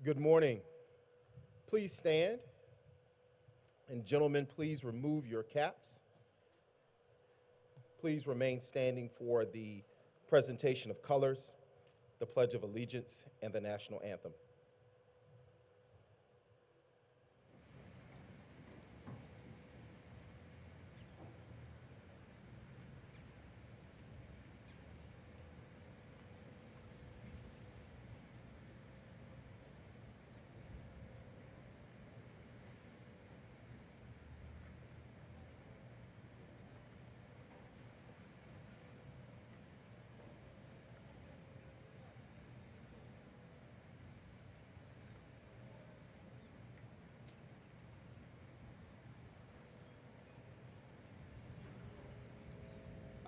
Good morning. Please stand. And gentlemen, please remove your caps. Please remain standing for the presentation of colors, the Pledge of Allegiance, and the national anthem.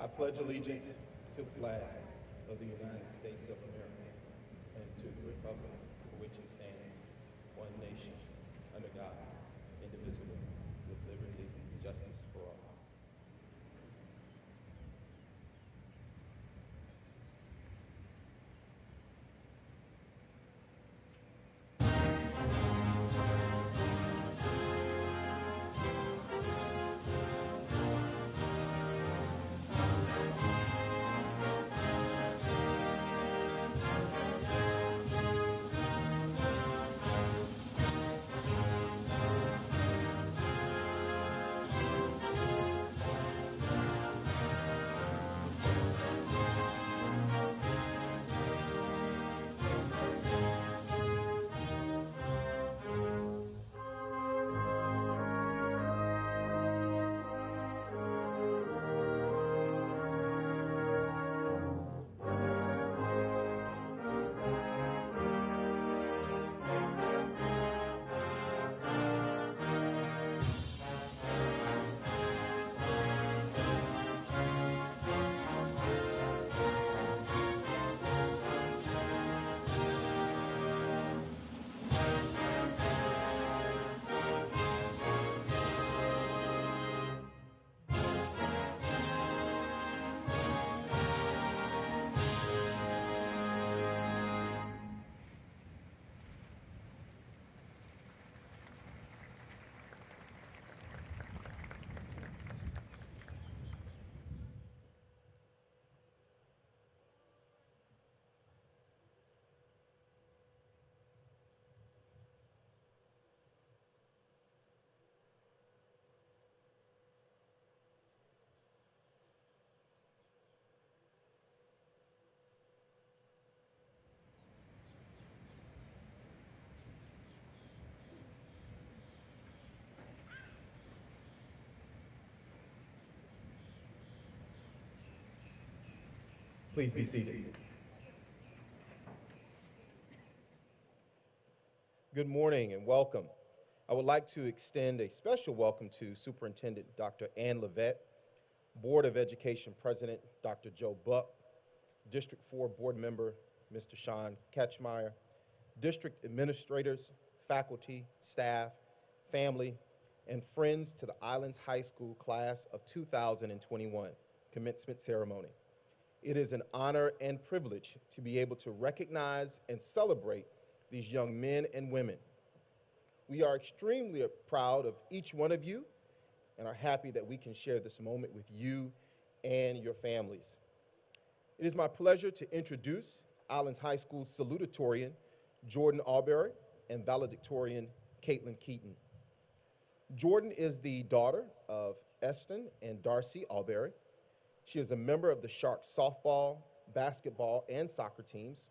I pledge allegiance to the flag of the United States of America and to the republic for which it stands, one nation, under God, indivisible, with liberty and justice for all. Please be seated. Good morning and welcome. I would like to extend a special welcome to Superintendent Dr. Ann Levette, Board of Education President Dr. Joe Buck, District 4 Board Member Mr. Sean Ketchmeyer, District Administrators, faculty, staff, family, and friends to the Islands High School Class of 2021 commencement ceremony. It is an honor and privilege to be able to recognize and celebrate these young men and women. We are extremely proud of each one of you and are happy that we can share this moment with you and your families. It is my pleasure to introduce Islands High School's salutatorian, Jordan Albury, and valedictorian, Caitlin Keaton. Jordan is the daughter of Eston and Darcy Albury. She is a member of the Sharks softball, basketball, and soccer teams,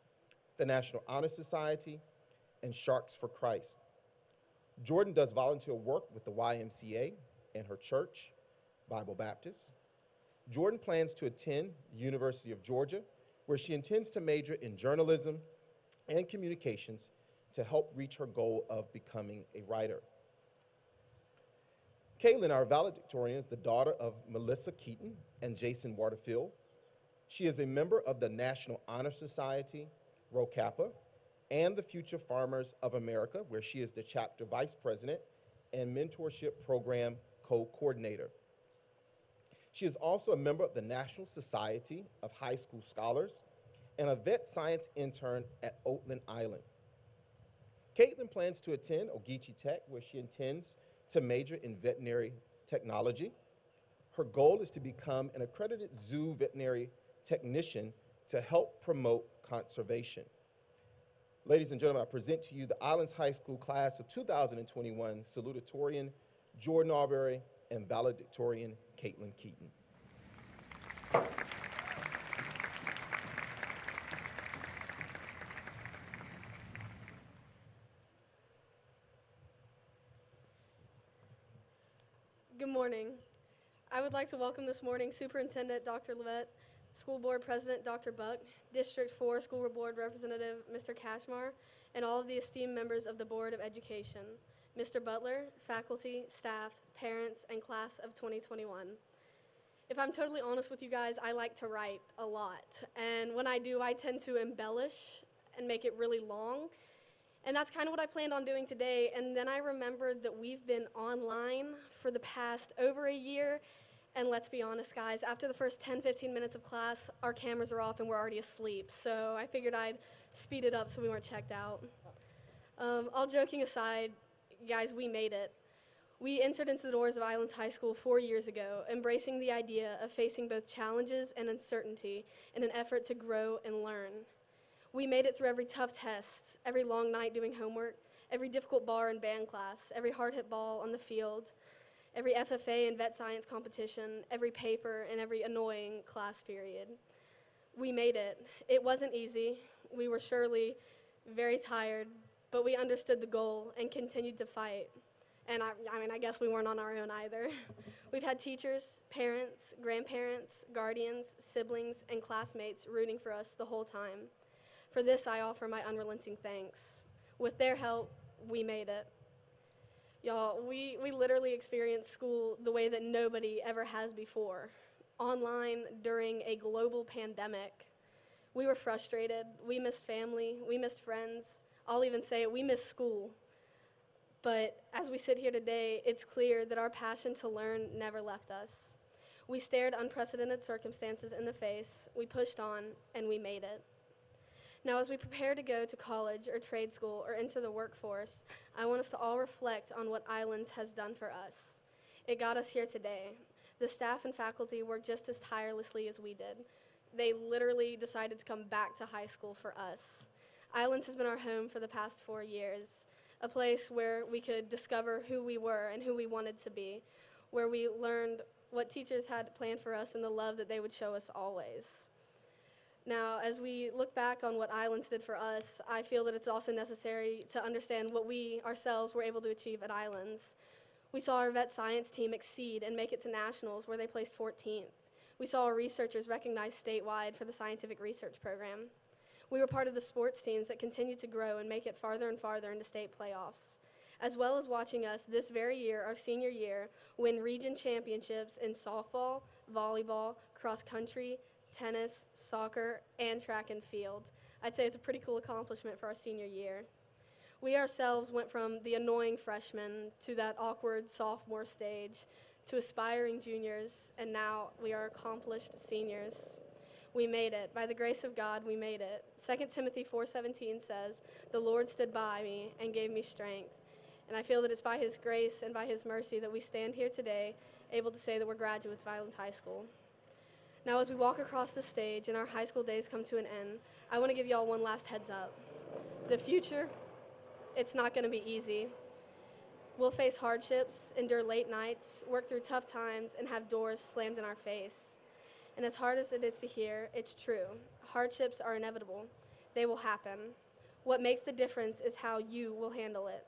the National Honor Society, and Sharks for Christ. Jordan does volunteer work with the YMCA and her church, Bible Baptist. Jordan plans to attend the University of Georgia, where she intends to major in journalism and communications to help reach her goal of becoming a writer. Caitlin, our valedictorian, is the daughter of Melissa Keaton and Jason Waterfield. She is a member of the National Honor Society, Rho Kappa, and the Future Farmers of America, where she is the chapter vice president and mentorship program co-coordinator. She is also a member of the National Society of High School Scholars and a vet science intern at Oatland Island. Caitlin plans to attend Ogeechee Tech, where she intends to major in veterinary technology. Her goal is to become an accredited zoo veterinary technician to help promote conservation. Ladies and gentlemen, I present to you the Islands High School class of 2021 salutatorian Jordan Arbery and valedictorian Caitlin Keaton. Good morning. I would like to welcome this morning Superintendent Dr. Levette, School Board President Dr. Buck, District 4 School Board Representative Mr. Cashmar, and all of the esteemed members of the Board of Education, Mr. Butler, faculty, staff, parents, and class of 2021. If I'm totally honest with you guys, I like to write a lot, and when I do, I tend to embellish and make it really long. And that's kind of what I planned on doing today. And then I remembered that we've been online for the past over a year. And let's be honest, guys, after the first 10, 15 minutes of class, our cameras are off and we're already asleep. So I figured I'd speed it up so we weren't checked out. All joking aside, guys, we made it. We entered into the doors of Islands High School 4 years ago, embracing the idea of facing both challenges and uncertainty in an effort to grow and learn. We made it through every tough test, every long night doing homework, every difficult bar and band class, every hard-hit ball on the field, every FFA and vet science competition, every paper, and every annoying class period. We made it. It wasn't easy. We were surely very tired, but we understood the goal and continued to fight. And I guess we weren't on our own either. We've had teachers, parents, grandparents, guardians, siblings, and classmates rooting for us the whole time. For this, I offer my unrelenting thanks. With their help, we made it. Y'all, we literally experienced school the way that nobody ever has before, online during a global pandemic. We were frustrated. We missed family. We missed friends. I'll even say it, we missed school. But as we sit here today, it's clear that our passion to learn never left us. We stared unprecedented circumstances in the face, we pushed on, and we made it. Now, as we prepare to go to college or trade school or enter the workforce, I want us to all reflect on what Islands has done for us. It got us here today. The staff and faculty worked just as tirelessly as we did. They literally decided to come back to high school for us. Islands has been our home for the past 4 years, a place where we could discover who we were and who we wanted to be, where we learned what teachers had planned for us and the love that they would show us always. Now, as we look back on what Islands did for us, I feel that it's also necessary to understand what we ourselves were able to achieve at Islands. We saw our vet science team exceed and make it to nationals, where they placed 14th. We saw our researchers recognized statewide for the scientific research program. We were part of the sports teams that continued to grow and make it farther and farther into state playoffs, as well as watching us this very year, our senior year, win region championships in softball, volleyball, cross country, tennis, soccer, and track and field. I'd say it's a pretty cool accomplishment for our senior year. We ourselves went from the annoying freshmen to that awkward sophomore stage to aspiring juniors, and now we are accomplished seniors. We made it. By the grace of God, we made it. 2 Timothy 4:17 says, "The Lord stood by me and gave me strength." And I feel that it's by His grace and by His mercy that we stand here today, able to say that we're graduates of Islands High School. Now, as we walk across the stage and our high school days come to an end, I want to give y'all one last heads up. The future, it's not going to be easy. We'll face hardships, endure late nights, work through tough times, and have doors slammed in our face. And as hard as it is to hear, it's true. Hardships are inevitable. They will happen. What makes the difference is how you will handle it.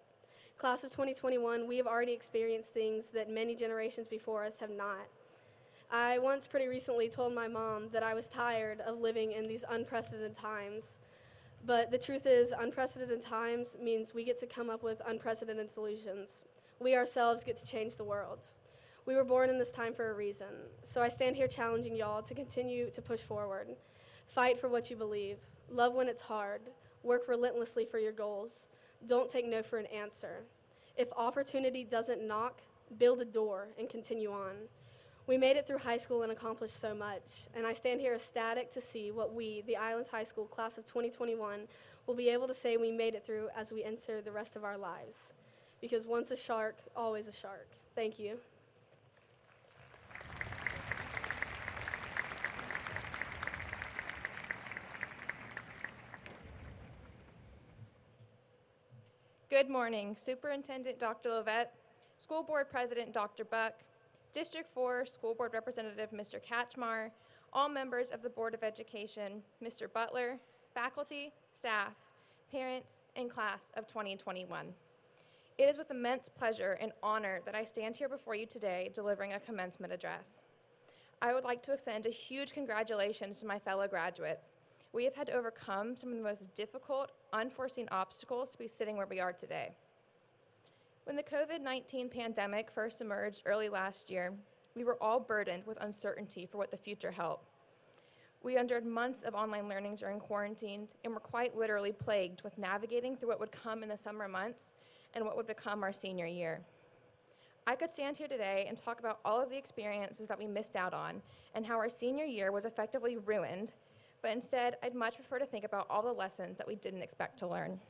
Class of 2021, we have already experienced things that many generations before us have not. I once pretty recently told my mom that I was tired of living in these unprecedented times. But the truth is, unprecedented times means we get to come up with unprecedented solutions. We ourselves get to change the world. We were born in this time for a reason. So I stand here challenging y'all to continue to push forward. Fight for what you believe. Love when it's hard. Work relentlessly for your goals. Don't take no for an answer. If opportunity doesn't knock, build a door and continue on. We made it through high school and accomplished so much, and I stand here ecstatic to see what we, the Islands High School class of 2021, will be able to say we made it through as we enter the rest of our lives. Because once a shark, always a shark. Thank you. Good morning, Superintendent Dr. Lovett, School Board President Dr. Buck, District 4 School Board Representative Mr. Katchmar, all members of the Board of Education, Mr. Butler, faculty, staff, parents, and class of 2021. It is with immense pleasure and honor that I stand here before you today delivering a commencement address. I would like to extend a huge congratulations to my fellow graduates. We have had to overcome some of the most difficult, unforeseen obstacles to be sitting where we are today. When the COVID-19 pandemic first emerged early last year, we were all burdened with uncertainty for what the future held. We endured months of online learning during quarantine and were quite literally plagued with navigating through what would come in the summer months and what would become our senior year. I could stand here today and talk about all of the experiences that we missed out on and how our senior year was effectively ruined, but instead, I'd much prefer to think about all the lessons that we didn't expect to learn.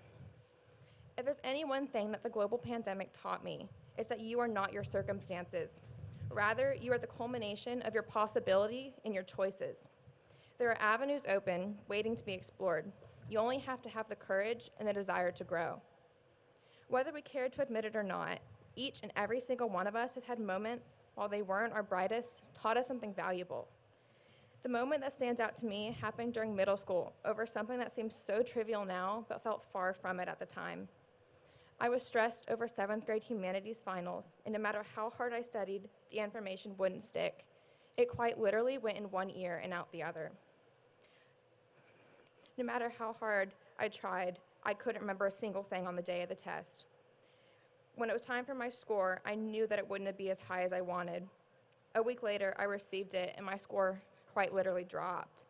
If there's any one thing that the global pandemic taught me, it's that you are not your circumstances. Rather, you are the culmination of your possibility and your choices. There are avenues open, waiting to be explored. You only have to have the courage and the desire to grow. Whether we cared to admit it or not, each and every single one of us has had moments, while they weren't our brightest, taught us something valuable. The moment that stands out to me happened during middle school over something that seems so trivial now, but felt far from it at the time. I was stressed over 7th grade humanities finals, and no matter how hard I studied, the information wouldn't stick. It quite literally went in one ear and out the other. No matter how hard I tried, I couldn't remember a single thing on the day of the test. When it was time for my score, I knew that it wouldn't be as high as I wanted. A week later, I received it, and my score quite literally dropped.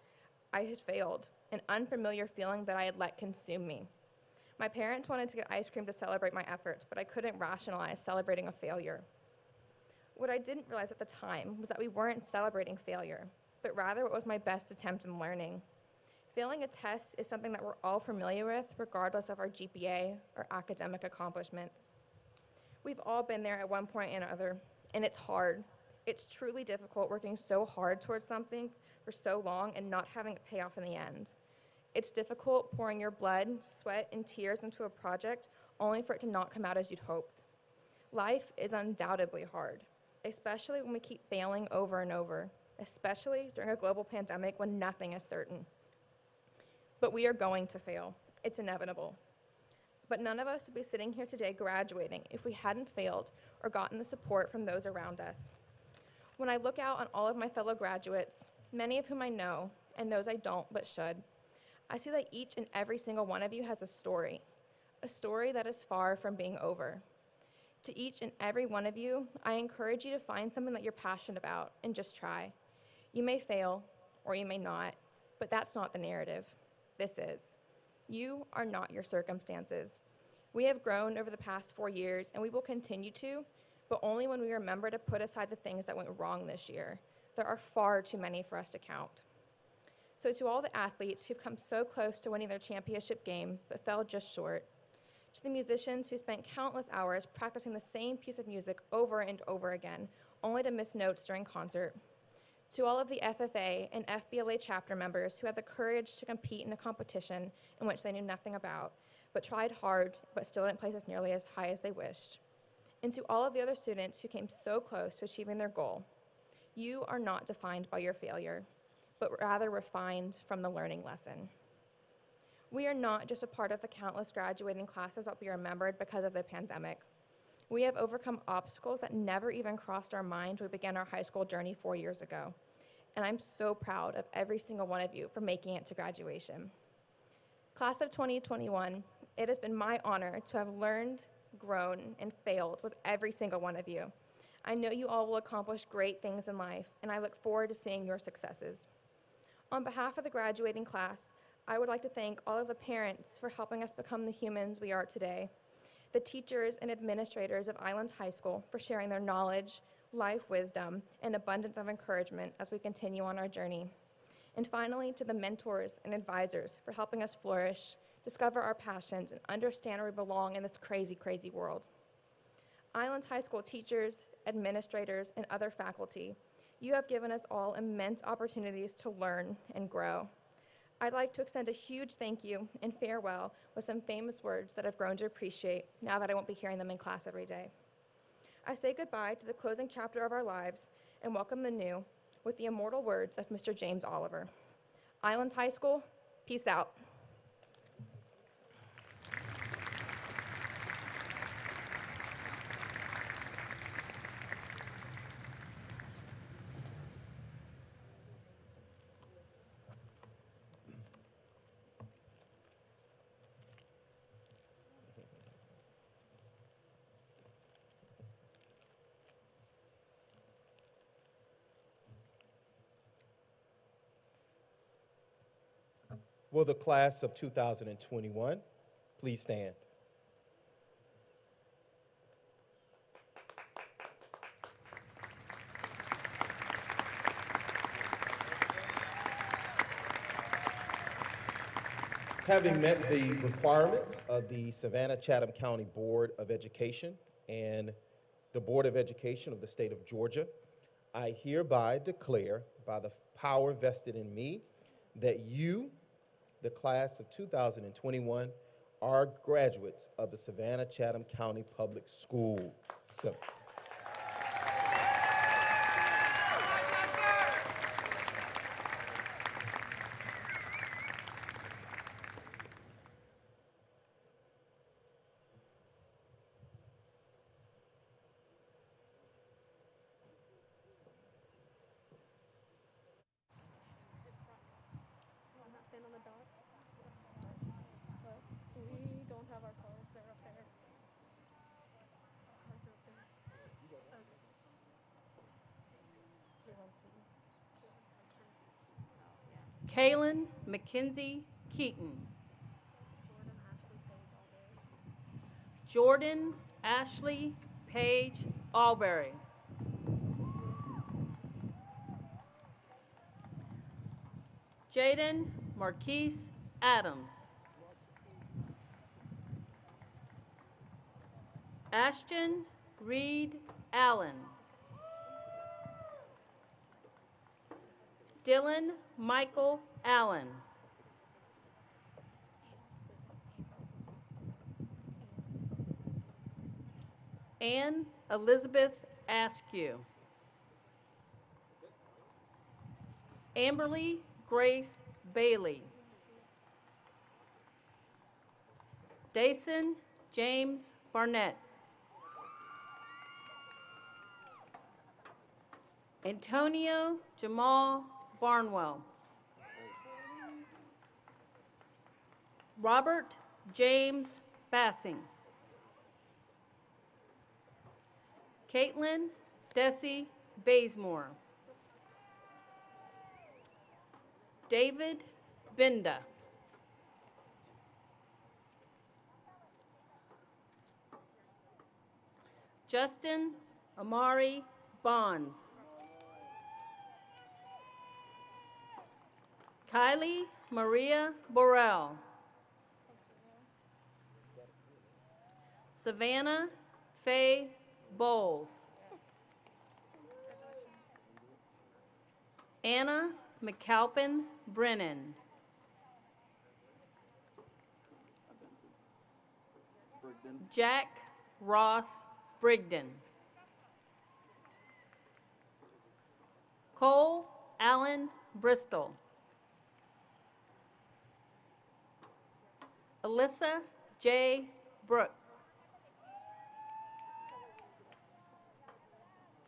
I had failed, an unfamiliar feeling that I had let consume me. My parents wanted to get ice cream to celebrate my efforts, but I couldn't rationalize celebrating a failure. What I didn't realize at the time was that we weren't celebrating failure, but rather it was my best attempt in learning. Failing a test is something that we're all familiar with, regardless of our GPA or academic accomplishments. We've all been there at one point or another, and it's hard. It's truly difficult working so hard towards something for so long and not having it pay off in the end. It's difficult pouring your blood, sweat, and tears into a project only for it to not come out as you'd hoped. Life is undoubtedly hard, especially when we keep failing over and over, especially during a global pandemic when nothing is certain. But we are going to fail. It's inevitable. But none of us would be sitting here today graduating if we hadn't failed or gotten the support from those around us. When I look out on all of my fellow graduates, many of whom I know, and those I don't but should, I see that each and every single one of you has a story that is far from being over. To each and every one of you, I encourage you to find something that you're passionate about and just try. You may fail, or you may not, but that's not the narrative. This is. You are not your circumstances. We have grown over the past 4 years, and we will continue to, but only when we remember to put aside the things that went wrong this year. There are far too many for us to count. So to all the athletes who've come so close to winning their championship game, but fell just short, to the musicians who spent countless hours practicing the same piece of music over and over again, only to miss notes during concert, to all of the FFA and FBLA chapter members who had the courage to compete in a competition in which they knew nothing about, but tried hard, but still didn't place as nearly as high as they wished, and to all of the other students who came so close to achieving their goal, you are not defined by your failure, but rather refined from the learning lesson. We are not just a part of the countless graduating classes that will be remembered because of the pandemic. We have overcome obstacles that never even crossed our mind when we began our high school journey 4 years ago. And I'm so proud of every single one of you for making it to graduation. Class of 2021, it has been my honor to have learned, grown, and failed with every single one of you. I know you all will accomplish great things in life, and I look forward to seeing your successes. On behalf of the graduating class, I would like to thank all of the parents for helping us become the humans we are today, the teachers and administrators of Islands High School for sharing their knowledge, life wisdom, and abundance of encouragement as we continue on our journey. And finally, to the mentors and advisors for helping us flourish, discover our passions, and understand where we belong in this crazy, crazy world. Island High School teachers, administrators, and other faculty, you have given us all immense opportunities to learn and grow. I'd like to extend a huge thank you and farewell with some famous words that I've grown to appreciate now that I won't be hearing them in class every day. I say goodbye to the closing chapter of our lives and welcome the new with the immortal words of Mr. James Oliver. Island High School, peace out. Will the class of 2021 please stand? Having met the requirements of the Savannah-Chatham County Board of Education and the Board of Education of the state of Georgia, I hereby declare by the power vested in me that you, the class of 2021, are graduates of the Savannah-Chatham County Public School System. Stand on the dots. But we don't have our cards. They're up there. Cards are up there. Kaylin Mackenzie Keaton. Jordan Ashley Page Albury. Jaden Marquise Adams. Ashton Reed Allen. Dylan Michael Allen. Ann Elizabeth Askew. Amberly Grace Bailey. Dason James Barnett. Antonio Jamal Barnwell. Robert James Bassing. Caitlin Desi Bazemore. David Benda. Justin Amari Bonds. Kylie Maria Borrell. Savannah Faye Bowles. Anna McAlpin Brennan. Jack Ross Brigden. Cole Allen Bristol. Alyssa J. Brooke.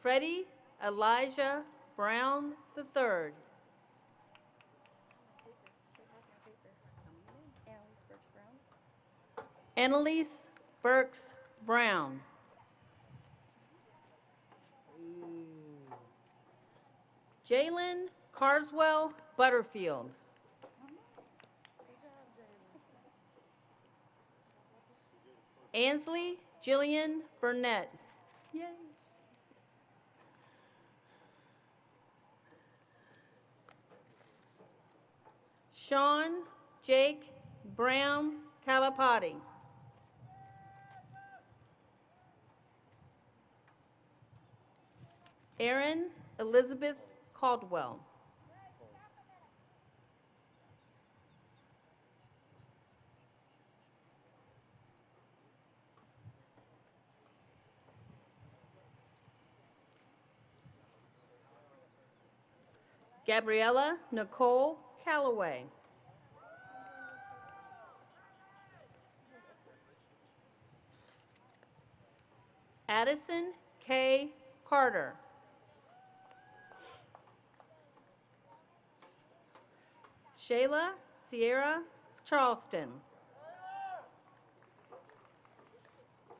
Freddie Elijah Brown III. Annalise Burks Brown. Jalen Carswell Butterfield. Ansley Jillian Burnett. Yay. Sean Jake Brown Calipati. Erin Elizabeth Caldwell. Gabriella Nicole Calloway. Addison K. Carter. Shayla Sierra Charleston.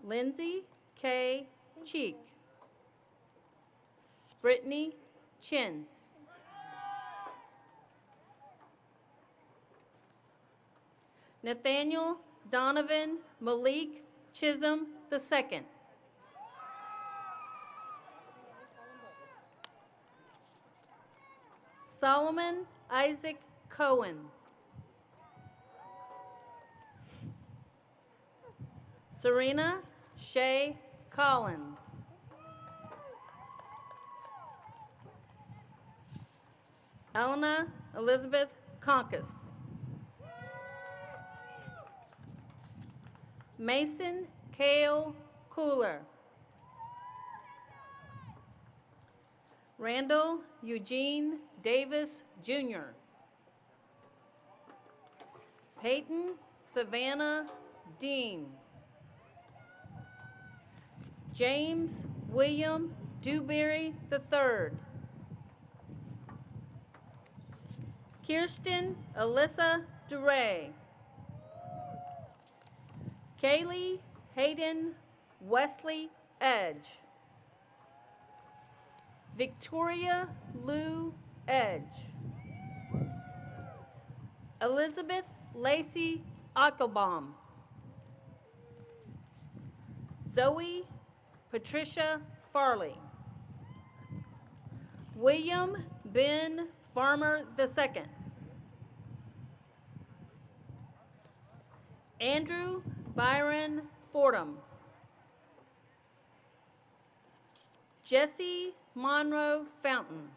Lindsay K. Cheek. Brittany Chin. Nathaniel Donovan Malik Chisholm II. Solomon Isaac Cohen. Serena Shay Collins. Elena Elizabeth Conkus. Mason Kale Cooler. Randall Eugene Davis Jr. Peyton Savannah Dean. James William Dewberry III. Kirsten Alyssa DeRay. Kaylee Hayden Wesley Edge. Victoria Lou Edge. Elizabeth Lacey Ockelbaum. Zoe Patricia Farley. William Ben Farmer II. Andrew Byron Fordham. Jesse Monroe Fountain.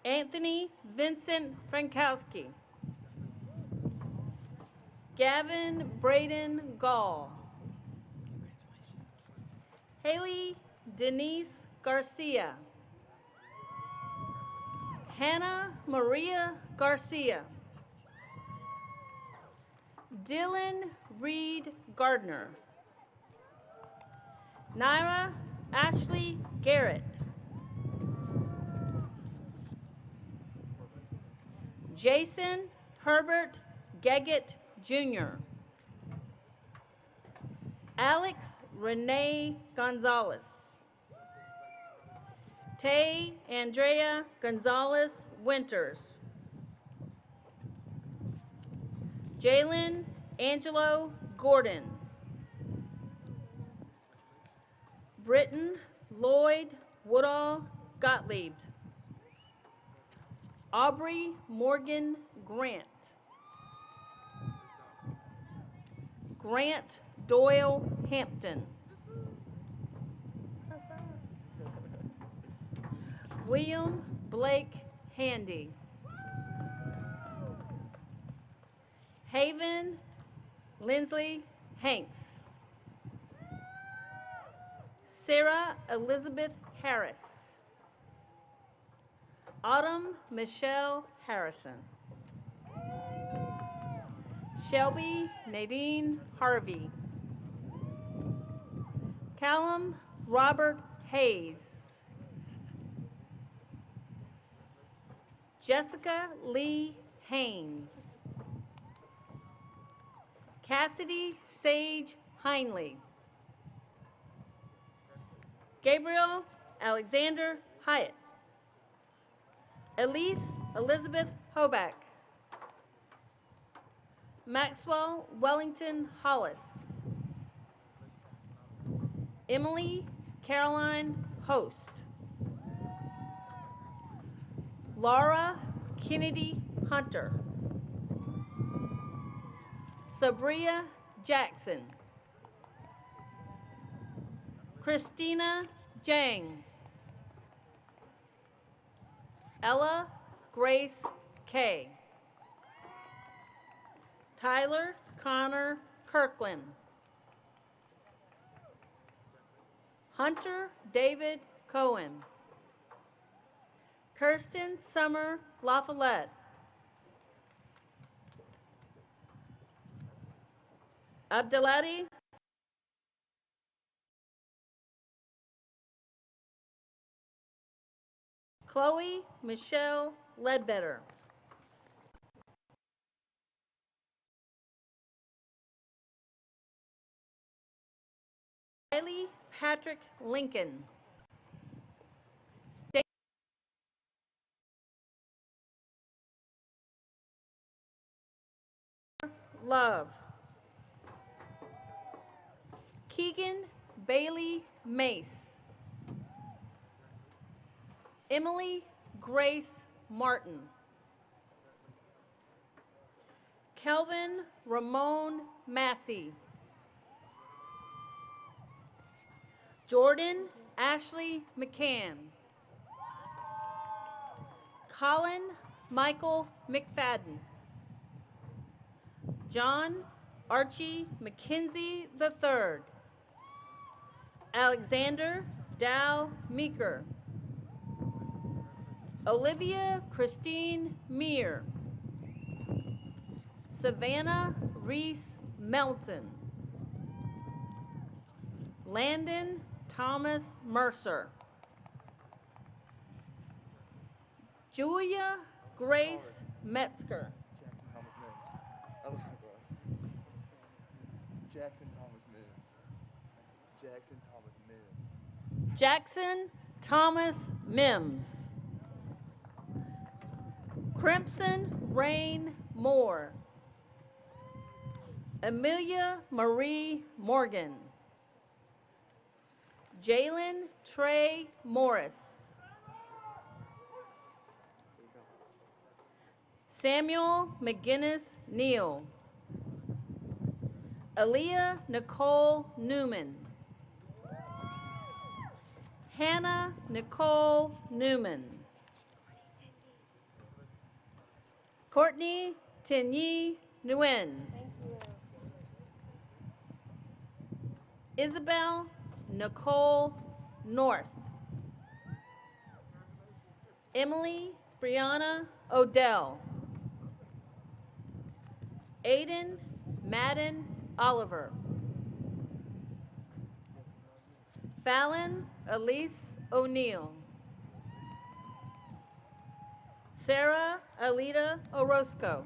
Anthony Vincent Frankowski. Gavin Braden Gall. Haley Denise Garcia. Hannah Maria Garcia. Dylan Reed Gardner. Naira Ashley Garrett. Jason Herbert Geggett Jr. Alex Renee Gonzalez. Tay Andrea Gonzalez Winters. Jalen Angelo Gordon. Britton Lloyd Woodall Gottlieb. Aubrey Morgan Grant. Grant Doyle Hampton. William Blake Handy. Haven Lindsley Hanks. Sarah Elizabeth Harris. Autumn Michelle Harrison. Shelby Nadine Harvey. Callum Robert Hayes. Jessica Lee Haynes. Cassidy Sage Heinley. Gabriel Alexander Hyatt. Elise Elizabeth Hoback. Maxwell Wellington Hollis. Emily Caroline Host. Laura Kennedy Hunter. Sabria Jackson. Christina Jang. Ella Grace Kay. Tyler Connor Kirkland. Hunter David Cohen. Kirsten Summer LaFollette. Abdelati Chloe Michelle Ledbetter. Riley Patrick Lincoln. Love. Keegan Bailey Mace. Emily Grace Martin. Kelvin Ramon Massey. Jordan Ashley McCann. Colin Michael McFadden. John Archie McKenzie III. Alexander Dow Meeker. Olivia Christine Meir. Savannah Reese Melton. Landon Thomas Mercer. Julia Grace Metzger. Jackson Thomas Mims. Jackson Thomas Mims. Jackson Thomas Mims. Crimson Rain Moore. Amelia Marie Morgan. Jalen Trey Morris. Samuel McGinnis Neal. Aaliyah Nicole Newman. Hannah Nicole Newman. Courtney Tenyi Nguyen. Isabel Nicole North. Emily Brianna Odell. Aiden Madden Oliver. Fallon Elise O'Neill. Sarah Alita Orozco.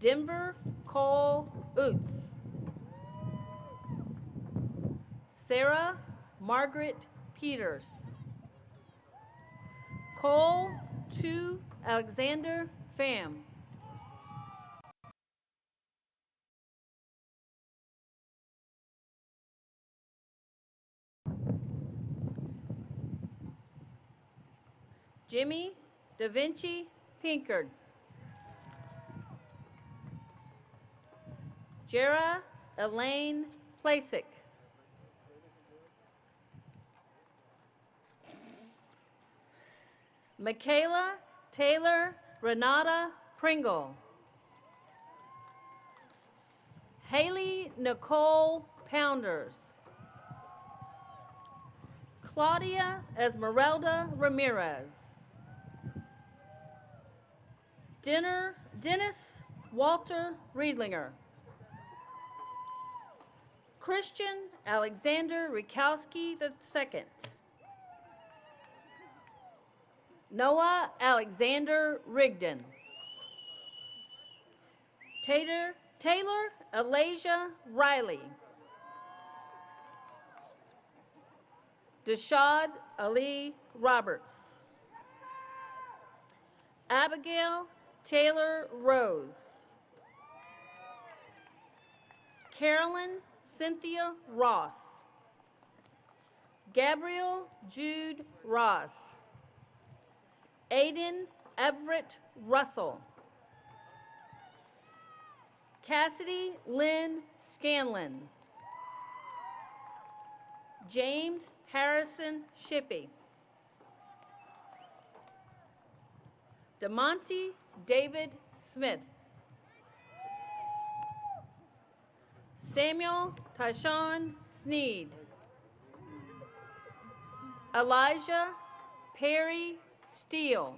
Denver Cole Utz. Sarah Margaret Peters. Cole 2 Alexander Pham. Jimmy Da Vinci Pinkard. Jera Elaine Plasick. Michaela Taylor Renata Pringle. Haley Nicole Pounders. Claudia Esmeralda Ramirez. Dennis Walter Riedlinger. Christian Alexander Rikowski II. Noah Alexander Rigdon. Taylor Alasia Riley. Deshad Ali Roberts. Abigail Taylor Rose. Carolyn Cynthia Ross. Gabriel Jude Ross. Aiden Everett Russell. Cassidy Lynn Scanlon. James Harrison Shippey. DeMonte David Smith. Samuel Tyshawn Sneed. Elijah Perry Steele.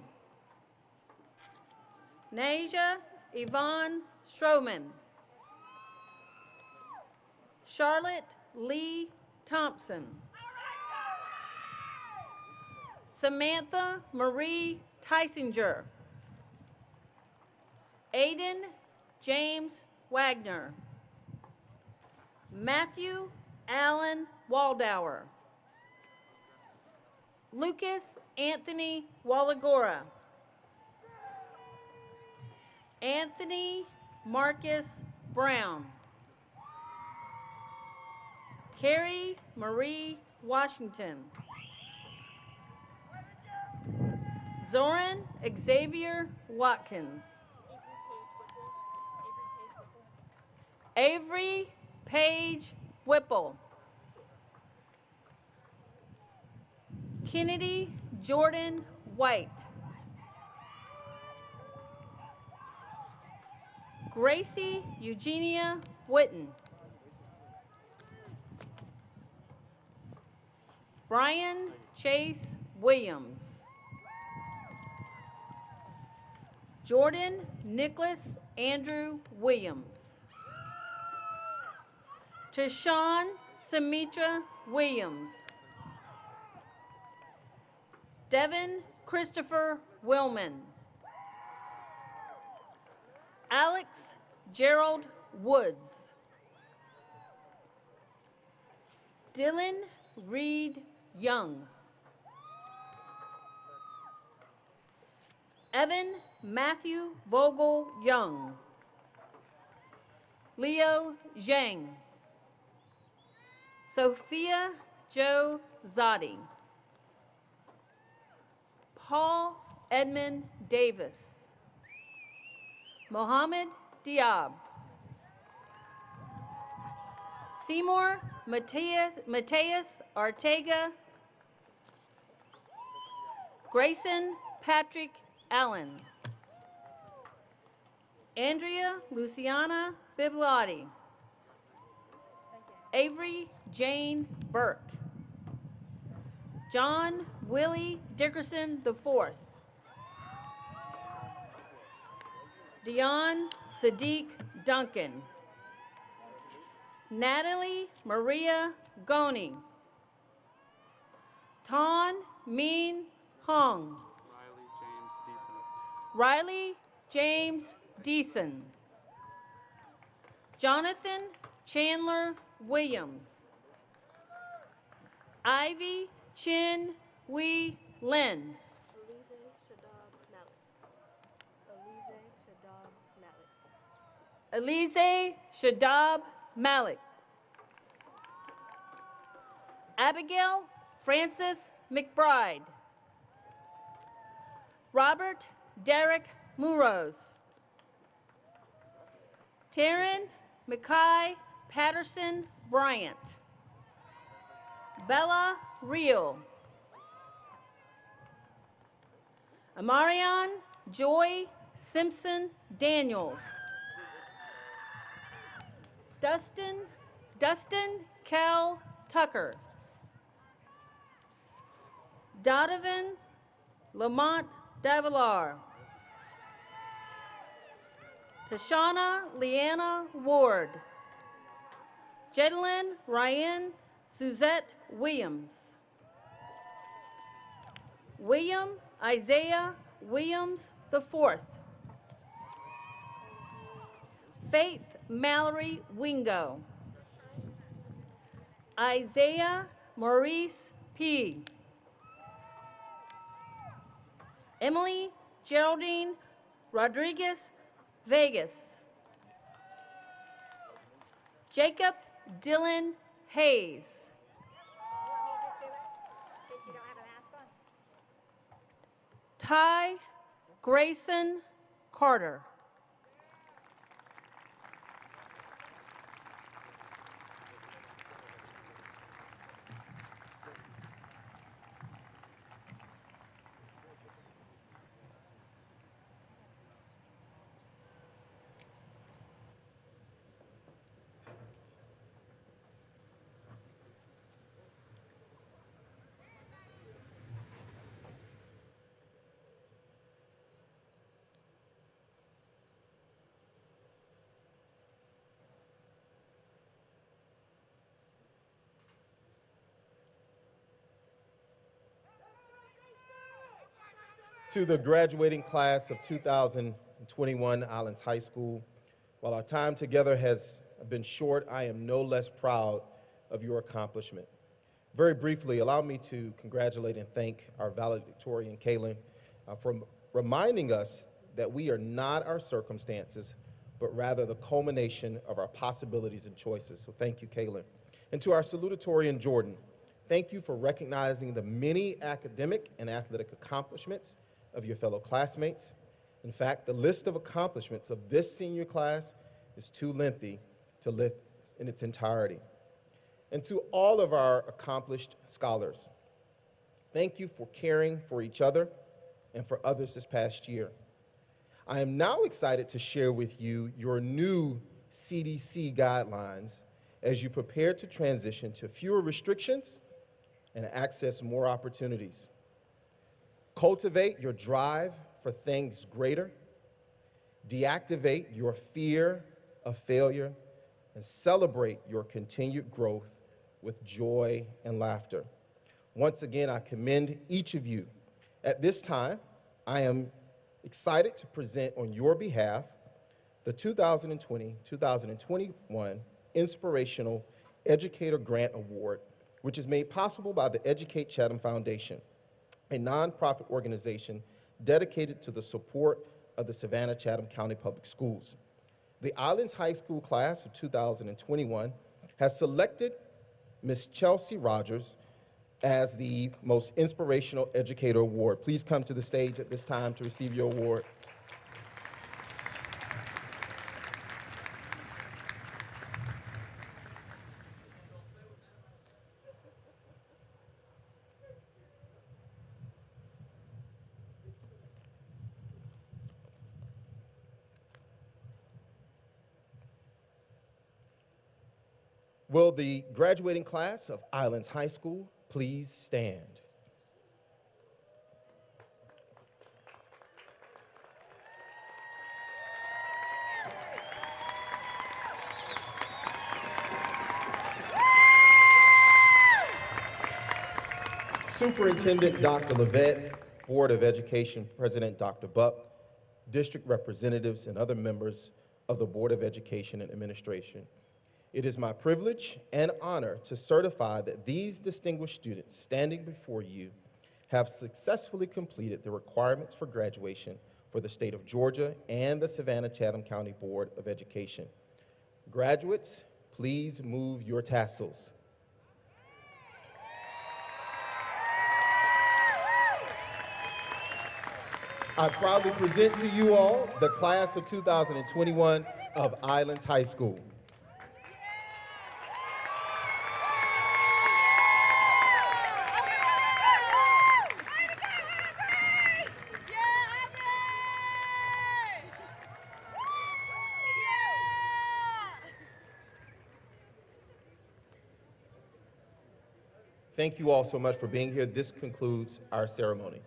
Nasia Yvonne Stroman. Charlotte Lee Thompson. Samantha Marie Tysinger. Aiden James Wagner. Matthew Allen Waldauer. Lucas Anthony Wallagora. Anthony Marcus Brown. Carrie Marie Washington. Zoran Xavier Watkins. Avery Page Whipple. Kennedy Jordan White. Gracie Eugenia Witten. Brian Chase Williams. Jordan Nicholas Andrew Williams. Tashawn Samitra Williams. Devin Christopher Willman. Alex Gerald Woods. Dylan Reed Young. Evan Matthew Vogel Young. Leo Zhang. Sophia Joe Zotti. Paul Edmund Davis. Mohammed Diab. Seymour Mateus Ortega. Grayson Patrick Allen. Andrea Luciana Bibliotti. Avery Jane Burke. John Willie Dickerson IV. Dion Sadiq Duncan. Natalie Maria Goni. Ton Min Hong. Riley James Deason. Jonathan Chandler Williams. Ivy Chin Wee Lin. Alize Shadab Malik. Abigail Francis McBride. Robert Derek Muroz. Taryn Mackay Patterson Bryant. Bella Reel. Amarion Joy Simpson Daniels. Dustin Cal Tucker. Donovan Lamont Davilar. Tashana Leanna Ward. Jedlyn Ryan Suzette Williams. William Isaiah Williams IV. Faith Mallory Wingo. Isaiah Maurice P. Emily Geraldine Rodriguez Vegas. Jacob Dylan Hayes. Ty Grayson Carter. To the graduating class of 2021 Islands High School, while our time together has been short, I am no less proud of your accomplishment. Very briefly, allow me to congratulate and thank our valedictorian, Kaylin, for reminding us that we are not our circumstances, but rather the culmination of our possibilities and choices. So thank you, Kaylin. And to our salutatorian, Jordan, thank you for recognizing the many academic and athletic accomplishments of your fellow classmates. In fact, the list of accomplishments of this senior class is too lengthy to list in its entirety. And to all of our accomplished scholars, thank you for caring for each other and for others this past year. I am now excited to share with you your new CDC guidelines as you prepare to transition to fewer restrictions and access more opportunities. Cultivate your drive for things greater, deactivate your fear of failure, and celebrate your continued growth with joy and laughter. Once again, I commend each of you. At this time, I am excited to present on your behalf the 2020-2021 Inspirational Educator Grant Award, which is made possible by the Educate Chatham Foundation, a nonprofit organization dedicated to the support of the Savannah-Chatham County Public Schools. The Islands High School class of 2021 has selected Ms. Chelsea Rogers as the Most Inspirational Educator Award. Please come to the stage at this time to receive your award. Will the graduating class of Islands High School please stand? Superintendent Dr. Levette, Board of Education President Dr. Buck, district representatives, and other members of the Board of Education and Administration. It is my privilege and honor to certify that these distinguished students standing before you have successfully completed the requirements for graduation for the state of Georgia and the Savannah-Chatham County Board of Education. Graduates, please move your tassels. I proudly present to you all the class of 2021 of Islands High School. Thank you all so much for being here. This concludes our ceremony.